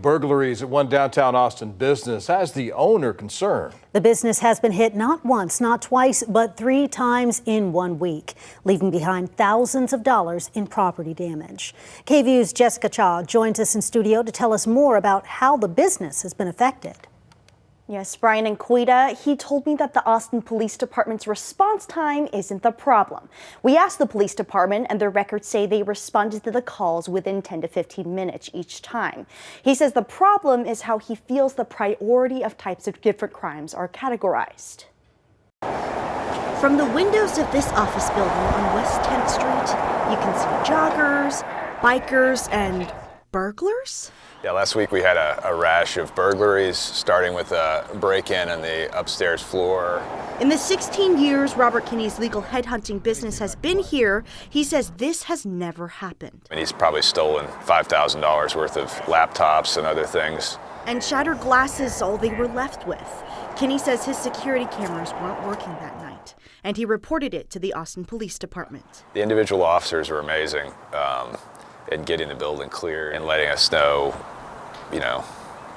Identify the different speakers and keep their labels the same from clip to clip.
Speaker 1: Burglaries at one downtown Austin business has the owner concerned.
Speaker 2: The business has been hit not once, not twice, but 3 times in 1 week, leaving behind thousands of dollars in property damage. KVUE's Jessica Cha joins us in studio to tell us more about how the business has been affected.
Speaker 3: Yes, Brian and Quita, he told me that the Austin Police Department's response time isn't the problem. We asked the police department and their records say they responded to the calls within 10 to 15 minutes each time. He says the problem is how he feels the priority of types of different crimes are categorized. From the windows of this office building on West 10th Street, you can see joggers, bikers, and burglars?
Speaker 4: Yeah, last week we had a rash of burglaries, starting with a break-in on the upstairs floor.
Speaker 3: In the 16 years Robert Kinney's legal headhunting business has been here, he says this has never happened.
Speaker 4: And he's probably stolen $5,000 worth of laptops and other things.
Speaker 3: And shattered glass is all they were left with. Kinney says his security cameras weren't working that night, and he reported it to the Austin Police Department.
Speaker 4: The individual officers were amazing in getting the building clear and letting us know,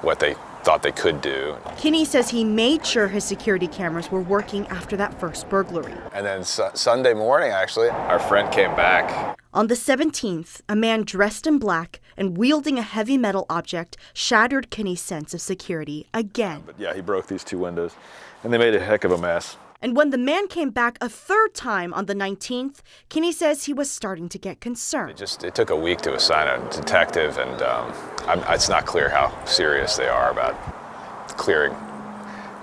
Speaker 4: what they thought they could do.
Speaker 3: Kinney says he made sure his security cameras were working after that first burglary.
Speaker 4: And then Sunday morning, actually, our friend came back.
Speaker 3: On the 17th, a man dressed in black and wielding a heavy metal object shattered Kinney's sense of security again.
Speaker 5: But yeah, he broke these 2 windows, and they made a heck of a mess.
Speaker 3: And when the man came back a third time on the 19th, Kinney says he was starting to get concerned.
Speaker 4: It took a week to assign a detective, and it's not clear how serious they are about clearing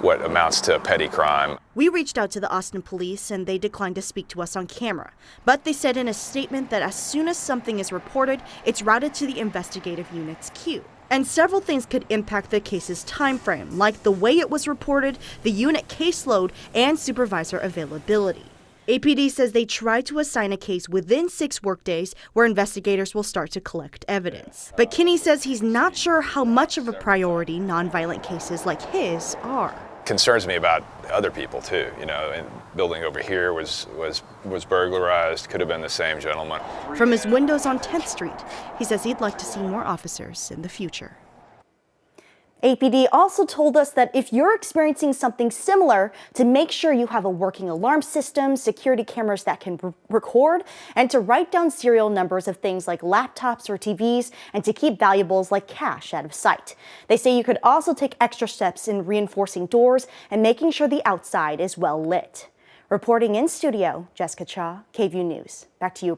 Speaker 4: what amounts to petty crime.
Speaker 3: We reached out to the Austin police and they declined to speak to us on camera. But they said in a statement that as soon as something is reported, it's routed to the investigative unit's queue. And several things could impact the case's time frame, like the way it was reported, the unit caseload, and supervisor availability. APD says they tried to assign a case within 6 workdays where investigators will start to collect evidence. But Kinney says he's not sure how much of a priority nonviolent cases like his are.
Speaker 4: Concerns me about other people too. And building over here was burglarized. Could have been the same gentleman.
Speaker 3: From his windows on 10th Street, he says he'd like to see more officers in the future. APD also told us that if you're experiencing something similar, to make sure you have a working alarm system, security cameras that can record, and to write down serial numbers of things like laptops or TVs, and to keep valuables like cash out of sight. They say you could also take extra steps in reinforcing doors and making sure the outside is well lit. Reporting in studio, Jessica Cha, KVUE News. Back to you.